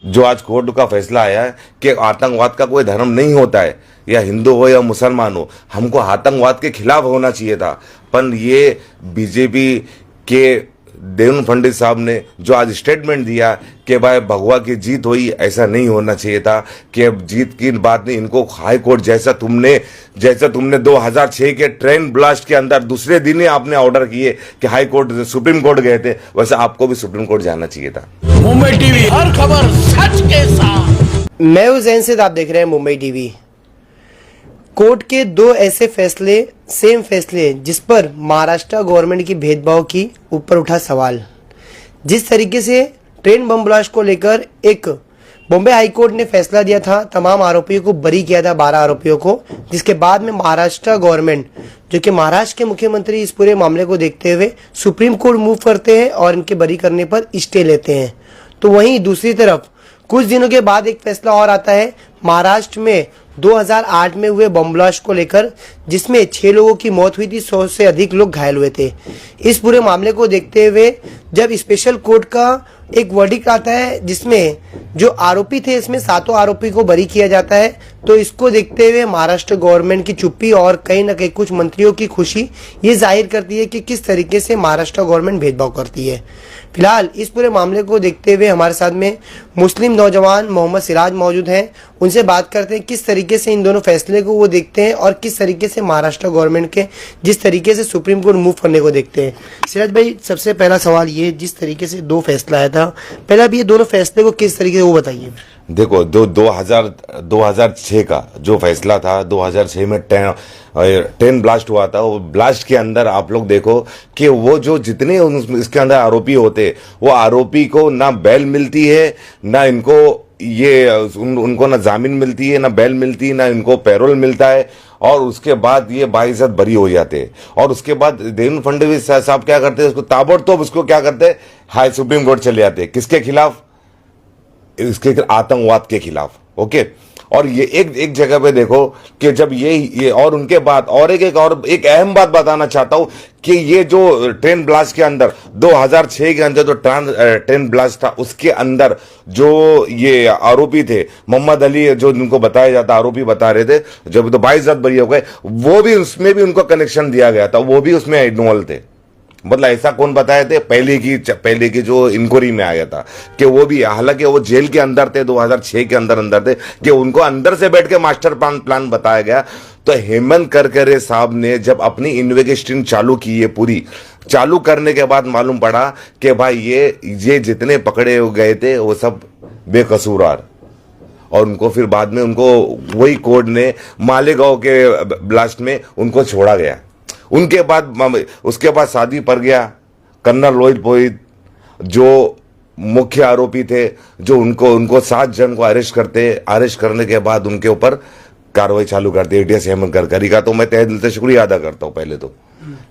जो आज कोर्ट का फैसला आया है कि आतंकवाद का कोई धर्म नहीं होता है, या हिंदू हो या मुसलमान हो, हमको आतंकवाद के खिलाफ होना चाहिए था। पर ये बीजेपी के देवेंद्र फडणवीस साहब ने जो आज स्टेटमेंट दिया कि भाई भगवा की जीत हुई, ऐसा नहीं होना चाहिए था। कि अब जीत की बात नहीं, इनको हाई कोर्ट जैसा तुमने 2006 के ट्रेन ब्लास्ट के अंदर दूसरे दिन ही आपने ऑर्डर किए कि हाई कोर्ट सुप्रीम कोर्ट गए थे, वैसे आपको भी सुप्रीम कोर्ट जाना चाहिए था। मुंबई टीवी, हर खबर सच के साथ। मैं हूं जैन से, आप देख रहे हैं मुंबई टीवी। कोर्ट के दो ऐसे फैसले, सेम फैसले, जिस पर महाराष्ट्र गवर्नमेंट की भेदभाव की ऊपर उठा सवाल। जिस तरीके से ट्रेन बम ब्लास्ट को लेकर एक बॉम्बे हाई कोर्ट ने फैसला दिया था, तमाम आरोपियों को बरी किया था, 12 आरोपियों को, जिसके बाद में महाराष्ट्र गवर्नमेंट, जो कि महाराष्ट्र के मुख्यमंत्री, इस पूरे मामले को देखते हुए सुप्रीम कोर्ट मूव करते हैं और इनके बरी करने पर स्टे लेते हैं। तो वहीं दूसरी तरफ कुछ दिनों के बाद एक फैसला और आता है महाराष्ट्र में 2008 में हुए बम ब्लास्ट को लेकर, जिसमें 6 लोगों की मौत हुई थी, 100 से अधिक लोग घायल हुए थे। इस पूरे मामले को देखते हुए जब स्पेशल कोर्ट का एक वर्डिक्ट आता है, जिसमें जो आरोपी थे, इसमें 7 आरोपी को बरी किया जाता है, तो इसको देखते हुए महाराष्ट्र गवर्नमेंट की चुप्पी और कहीं ना कहीं कुछ मंत्रियों की खुशी ये जाहिर करती है कि किस तरीके से महाराष्ट्र गवर्नमेंट भेदभाव करती है। फिलहाल इस पूरे मामले को देखते हुए हमारे साथ में मुस्लिम नौजवान मोहम्मद सिराज मौजूद हैं। उनसे बात करते हैं किस तरीके से इन दोनों फैसले को वो देखते हैं और किस तरीके से महाराष्ट्र गवर्नमेंट के जिस तरीके से सुप्रीम कोर्ट मूव करने को देखते हैं। सिराज भाई, सबसे पहला सवाल ये, जिस तरीके से 2 फैसला आया था, पहला भी ये दोनों फैसले को किस तरीके से वो बताइए। देखो, 2006 का जो फैसला था, 2006 में ट्रेन ब्लास्ट हुआ था, वो ब्लास्ट के अंदर आप लोग देखो कि वो जो जितने इसके अंदर आरोपी होते, वो आरोपी को ना बेल मिलती है, ना इनको उनको ना जामीन मिलती है, ना बेल मिलती है, ना इनको पैरोल मिलता है, और उसके बाद ये बाइज्जत बरी हो जाते हैं। और उसके बाद देवेंद्र फडणवीस साहब क्या करते हैं, उसको ताबड़तोड़ उसको क्या करते हैं, हाई सुप्रीम कोर्ट चले जाते हैं। किसके खिलाफ? इसके आतंकवाद के खिलाफ। ओके, और ये एक जगह पे देखो कि जब ये और उनके बाद और एक अहम बात बताना चाहता हूं कि ये जो ट्रेन ब्लास्ट के अंदर 2006 के अंदर जो ट्रेन ब्लास्ट था, उसके अंदर जो ये आरोपी थे, मोहम्मद अली, जो जिनको बताया जाता आरोपी बता रहे थे, जब तो 22 बरी हो गए, वो भी उसमें भी उनको कनेक्शन दिया गया था, वो भी उसमें इन्वॉल्व थे। मतलब ऐसा कौन बताए थे? पहले की जो इंक्वायरी में आया था कि वो भी, हालांकि वो जेल के अंदर थे, 2006 के अंदर थे, कि उनको अंदर से बैठ के मास्टर प्लान बताया गया। तो हेमंत करकरे साहब ने जब अपनी इन्वेस्टिगेशन चालू की है, पूरी चालू करने के बाद मालूम पड़ा कि भाई ये जितने पकड़े गए थे वो सब बेकसूरवार, और उनको फिर बाद में उनको वही कोर्ट ने मालेगांव के ब्लास्ट में उनको छोड़ा गया। उसके बाद शादी पर गया कर्नल रोहित पोहित, जो मुख्य आरोपी थे, जो उनको 7 जन को अरेस्ट करने के बाद उनके ऊपर कार्रवाई चालू करते एटीएस हेमंत करकरी का। तो मैं तहे दिल से शुक्रिया अदा करता हूं पहले तो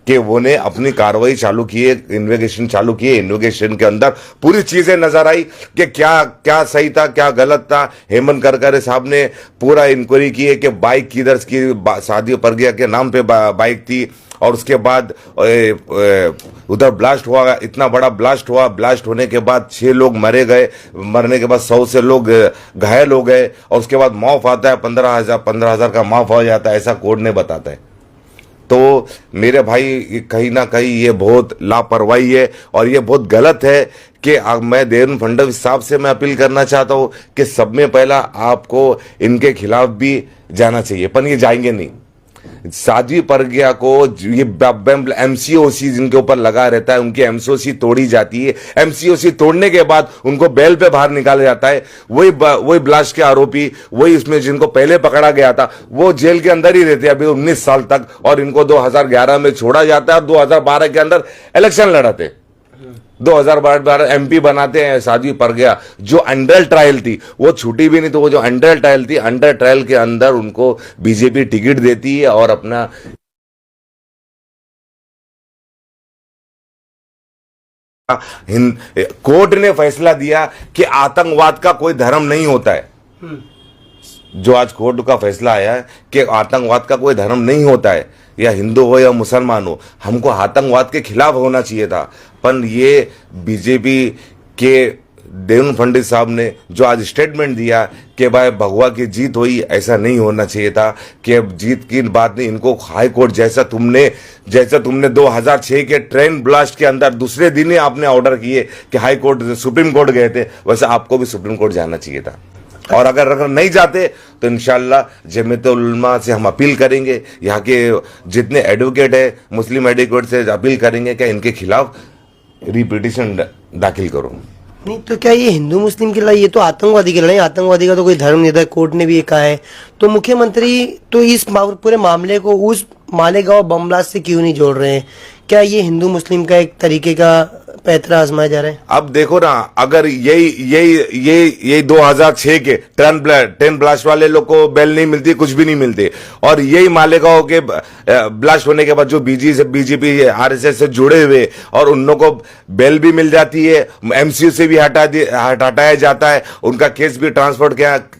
कि वो ने अपनी कार्रवाई चालू की है, इन्वेस्टिगेशन चालू की है। इन्वेस्टिगेशन के अंदर पूरी चीजें नजर आई कि क्या सही था, क्या गलत था। हेमंत करकरे साहब ने पूरा इंक्वायरी की है कि बाइक किधर की, शादी पर गया के नाम पे बाइक थी, और उसके बाद उधर ब्लास्ट हुआ, इतना बड़ा ब्लास्ट हुआ। ब्लास्ट होने के बाद 6 लोग मरने के बाद 100 से लोग घायल हो गए, और उसके बाद माफ आता है 15,000 का माफ हो जाता है, ऐसा कोर्ट ने बताता है। तो मेरे भाई, कहीं ना कहीं ये बहुत लापरवाही है और ये बहुत गलत है कि मैं देवेंद्र फडणवीस साहब से मैं अपील करना चाहता हूं कि सब में पहला आपको इनके खिलाफ भी जाना चाहिए, पर ये जाएंगे नहीं। साध्वी प्रज्ञा को ये एमसीओसी जिनके ऊपर लगा रहता है, उनकी एमसीओसी तोड़ी जाती है। एमसीओसी तोड़ने के बाद उनको बेल पे बाहर निकाला जाता है। वही ब्लास्ट के आरोपी, वही इसमें जिनको पहले पकड़ा गया था, वो जेल के अंदर ही रहते हैं अभी 19 साल तक, और इनको 2011 में छोड़ा जाता है और 2012 के अंदर इलेक्शन लड़ाते, 2012 एमपी बनाते हैं। साध्वी प्रज्ञा जो अंडर ट्रायल थी वो छूटी भी नहीं, तो वो जो अंडर ट्रायल थी, अंडर ट्रायल के अंदर उनको बीजेपी टिकट देती है और अपना कोर्ट ने फैसला दिया कि आतंकवाद का कोई धर्म नहीं होता है। जो आज कोर्ट का फैसला आया है कि आतंकवाद का कोई धर्म नहीं होता है, या हिंदू हो या मुसलमान हो, हमको आतंकवाद के खिलाफ होना चाहिए था। पर ये बीजेपी के देवेंद्र फडणवीस साहब ने जो आज स्टेटमेंट दिया कि भाई भगवा की जीत हुई, ऐसा नहीं होना चाहिए था। कि अब जीत की बात नहीं, इनको हाई कोर्ट जैसा तुमने 2006 के ट्रेन ब्लास्ट के अंदर दूसरे दिन ही आपने ऑर्डर किए कि हाई कोर्ट सुप्रीम कोर्ट गए थे, वैसे आपको भी सुप्रीम कोर्ट जाना चाहिए था। और अगर नहीं जाते तो इंशाल्लाह जमीयत उलमा से हम अपील करेंगे, यहाँ के जितने एडवोकेट है मुस्लिम एडवोकेट से अपील करेंगे कि इनके खिलाफ रिपिटिशन दाखिल करो। नहीं तो क्या ये हिंदू मुस्लिम की लड़ाई, ये तो आतंकवादी की लड़ाई, आतंकवादी का तो कोई धर्म नहीं था, कोर्ट ने भी ये कहा है। तो मुख्यमंत्री तो इस पूरे मामले को उस मालेगांव बम ब्लास्ट से क्यों नहीं जोड़ रहे हैं? क्या ये हिंदू मुस्लिम का एक तरीके का पैतरा आजमाया जा रहा है? अब देखो ना, अगर यही 2006 के ट्रेन ब्लास्ट वाले लोग को बेल नहीं मिलती, कुछ भी नहीं मिलते, और यही मालेगांव के ब्लास्ट होने के बाद जो बीजेपी आरएसएस से जुड़े हुए और उन लोगों को बेल भी मिल जाती है, एमसीयू से भी हटाया जाता है, उनका केस भी ट्रांसफर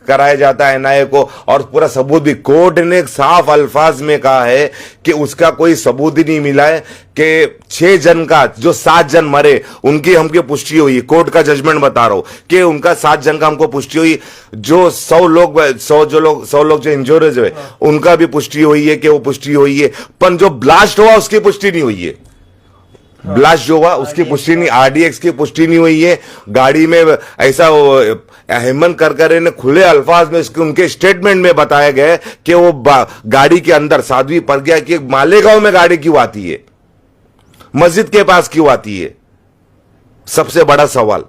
कराया जाता है एनआईए को, और पूरा सबूत भी कोर्ट ने साफ अल्फाज में कहा है कि उसका कोई सबूत ही नहीं मिला है कि 6 जन का जो 7 जन मरे उनकी हमको पुष्टि हुई। कोर्ट का जजमेंट बता रहा हूं कि उनका 7 जन का हमको पुष्टि हुई। जो 100 लोग जो इंजोर्ड हुए उनका भी पुष्टि हुई है कि वो पुष्टि हुई है, पर जो ब्लास्ट हुआ उसकी पुष्टि नहीं हुई है। ब्लास्ट जो हुआ उसकी पुष्टि नहीं, आरडीएक्स की पुष्टि नहीं हुई है। गाड़ी में ऐसा हेमंत करकरे ने खुले अल्फाज में उनके स्टेटमेंट में बताया गया कि वो गाड़ी के अंदर साध्वी प्रज्ञा की मालेगांव में गाड़ी क्यों आती है, मस्जिद के पास क्यों आती है? सबसे बड़ा सवाल,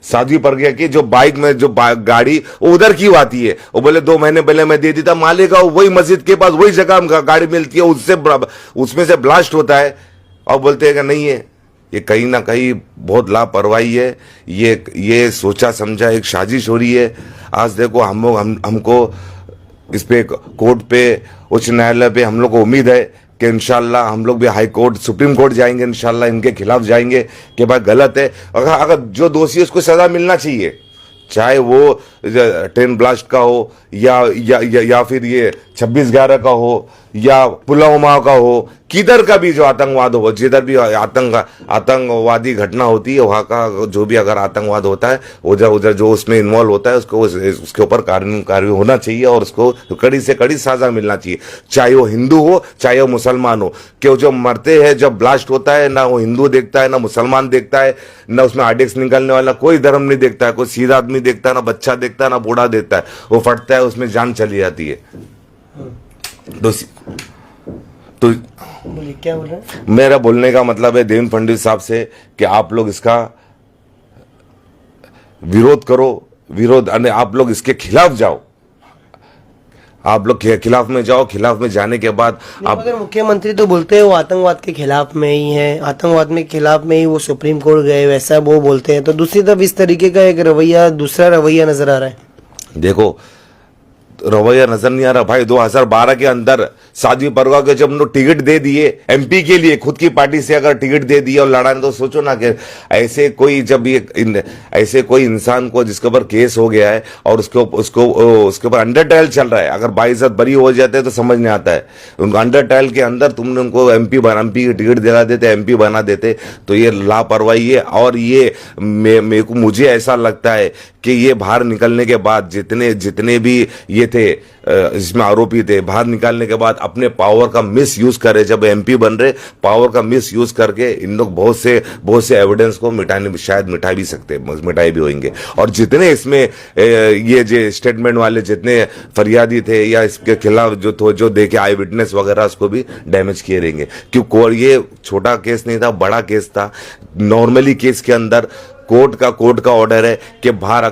साध्वी प्रज्ञा की जो बाइक में जो गाड़ी उधर क्यों आती है? वो बोले 2 महीने पहले मैं दे दी था, मालेगांव वही मस्जिद के पास वही जगह गाड़ी मिलती है, उसमें से ब्लास्ट होता है, और बोलते हैं कि नहीं है। ये कहीं ना कहीं बहुत लापरवाही है, ये सोचा समझा एक साजिश हो रही है। आज देखो हमको इस पे कोर्ट पे, उच्च न्यायालय पे हम लोग को उम्मीद है कि इंशाल्लाह हम लोग भी हाई कोर्ट सुप्रीम कोर्ट जाएंगे, इंशाल्लाह इनके खिलाफ जाएंगे कि भाई गलत है। अगर जो दोषी है उसको सजा मिलना चाहिए, चाहे वो ट्रेन ब्लास्ट का हो या फिर ये 26/11 का हो या पुलवामा का हो, किधर का भी जो आतंकवाद हो, जिधर भी आतंकवादी घटना होती है वहां का जो भी अगर आतंकवाद होता है उधर जो उसमें इन्वॉल्व होता है उसके ऊपर कार्रवाई होना चाहिए और उसको कड़ी से कड़ी सजा मिलना चाहिए, चाहे वो हिंदू हो चाहे वो मुसलमान हो। क्यों जो मरते हैं जब ब्लास्ट होता है, ना वो हिंदू देखता है ना मुसलमान देखता है, ना उसमें आरडीएक्स निकलने वाला कोई धर्म नहीं देखता है, कोई सीधा आदमी देखता है, ना बच्चा देखता है ना बूढ़ा देखता है, वो फटता है उसमें जान चली जाती है। तो बोलिए क्या बोल रहे हैं? मेरा बोलने का मतलब है देवेंद्र फडणवीस साहब से कि आप लोग इसका विरोध करो, आप लोग इसके खिलाफ जाओ, आप लोग खिलाफ में जाओ। खिलाफ में जाने के बाद आप, अगर मुख्यमंत्री तो बोलते हैं वो आतंकवाद के खिलाफ में ही है, आतंकवाद में खिलाफ में ही वो सुप्रीम कोर्ट गए, वैसा वो बोलते हैं, तो दूसरी तरफ इस तरीके का एक दूसरा रवैया नजर आ रहा है। देखो रवैया नजर नहीं आ रहा भाई। 2012 के अंदर साध्वी प्रज्ञा के जब उन्होंने टिकट दे दिए एमपी के लिए, खुद की पार्टी से अगर टिकट दे दिया और लड़ा, तो सोचो ना कि ऐसे कोई इंसान को जिसके ऊपर केस हो गया है और उसके ऊपर अंडर ट्रायल चल रहा है, अगर बाइज्जत बरी हो जाते हैं तो समझ नहीं आता है। उनको अंडर ट्रायल के अंदर तुमने उनको एमपी की टिकट दिला देते, एमपी बना देते, तो ये लापरवाही है। और ये मुझे ऐसा लगता है कि ये बाहर निकलने के बाद जितने भी ये थे इसमें आरोपी थे, बाहर निकालने के बाद अपने पावर का मिस यूज करे, जब एमपी बन रहे पावर का मिस यूज करके इन लोग बहुत से एविडेंस को शायद मिटाई भी होंगे। और जितने इसमें ये जो स्टेटमेंट वाले जितने फरियादी थे या इसके खिलाफ जो देखे आई विटनेस वगैरह, उसको भी डैमेज किए रहेंगे। क्योंकि ये छोटा केस नहीं था, बड़ा केस था। नॉर्मली केस के अंदर कोर्ट का ऑर्डर है कि बाहर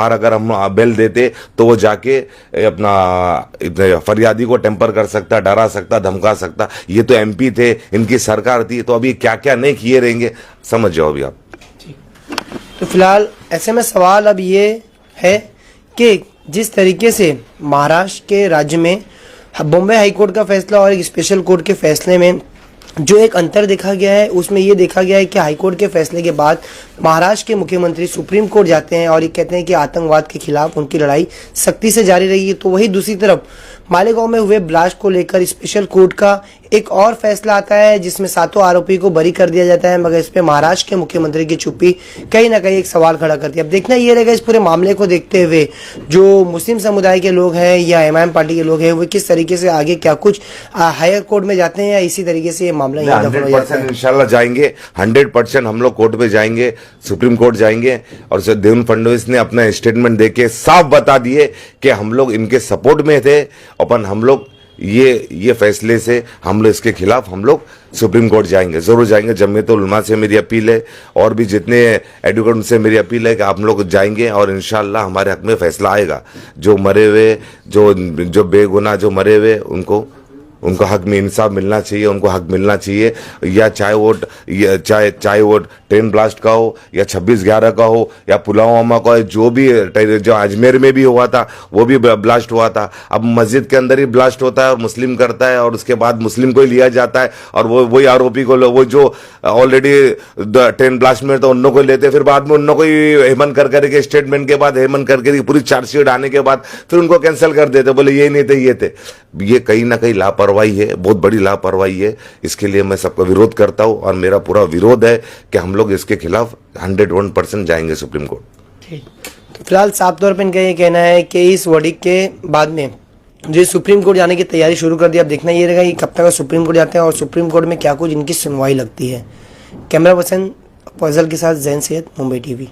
अगर हम बेल देते तो वो जाके अपना फरियादी को टेम्पर कर सकता, डरा सकता, धमका सकता। ये तो एमपी थे, इनकी सरकार थी, तो अभी क्या क्या नहीं किए रहेंगे, समझ जाओ अभी आप। तो फिलहाल ऐसे में सवाल अब ये है कि जिस तरीके से महाराष्ट्र के राज्य में बॉम्बे हाईकोर्ट का फैसला और एक स्पेशल कोर्ट के फैसले में जो एक अंतर देखा गया है, उसमें ये देखा गया है कि हाईकोर्ट के फैसले के बाद महाराष्ट्र के मुख्यमंत्री सुप्रीम कोर्ट जाते हैं और ये कहते हैं कि आतंकवाद के खिलाफ उनकी लड़ाई सख्ती से जारी रहेगी। तो वही दूसरी तरफ मालेगांव में हुए ब्लास्ट को लेकर स्पेशल कोर्ट का एक और फैसला आता है जिसमें सातों आरोपी को बरी कर दिया जाता है, मगर इस पे महाराष्ट्र के मुख्यमंत्री की चुप्पी कहीं ना कहीं एक सवाल खड़ा करती है। अब देखना ये रहेगा इस पूरे मामले को देखते हुए जो मुस्लिम समुदाय के लोग हैं या एमआईएम पार्टी के लोग हैं वो किस तरीके से आगे क्या कुछ हायर कोर्ट में जाते हैं या इसी तरीके से ये मामला 100% इंशाल्लाह जाएंगे, 100% हम लोग कोर्ट पे जाएंगे, सुप्रीम कोर्ट जाएंगे। और देवेंद्र फडणवीस ने अपना स्टेटमेंट देके साफ बता दिए कि हम लोग इनके सपोर्ट में थे, अपन हम लोग ये फैसले से हम लोग इसके खिलाफ हम लोग सुप्रीम कोर्ट जाएंगे, जरूर जाएंगे। जमीयतुल उलमा से मेरी अपील है और भी जितने एडवोकेट उनसे मेरी अपील है कि आप लोग जाएंगे और इंशाल्लाह हमारे हक में फैसला आएगा। जो मरे हुए जो बेगुनाह जो मरे हुए उनको हक में इंसाफ मिलना चाहिए, उनको हक मिलना चाहिए। या चाहे वो ट्रेन ब्लास्ट का हो या 26/11 का हो या पुलवामा का हो, जो अजमेर में भी हुआ था वो भी ब्लास्ट हुआ था। अब मस्जिद के अंदर ही ब्लास्ट होता है और मुस्लिम करता है और उसके बाद मुस्लिम को ही लिया जाता है और वही आरोपी को वो जो ऑलरेडी ट्रेन ब्लास्ट में तो उन को लेते, फिर बाद में उन को ही हेमंत करके स्टेटमेंट के बाद हेमंत करके पूरी चार्जशीट आने के बाद फिर उनको कैंसिल कर देते, बोले ये नहीं थे ये थे। ये कहीं ना कहीं लापरवाही है, बहुत बड़ी लापरवाही है। इसके लिए मैं सबका विरोध करता हूं और मेरा पूरा विरोध है कि हम लोग इसके खिलाफ 101% जाएंगे सुप्रीम कोर्ट। ठीक, तो फिलहाल साफ तौर पर इनका ये कहना है कि इस वर्डिक्ट के बाद में जो सुप्रीम कोर्ट जाने की तैयारी शुरू कर दी। अब देखना ये रहेगा कि कब तक सुप्रीम कोर्ट जाते हैं और सुप्रीम कोर्ट में क्या कुछ इनकी सुनवाई लगती है। कैमरा पर्सन फैजल के साथ जैन सैयद, मुंबई टीवी।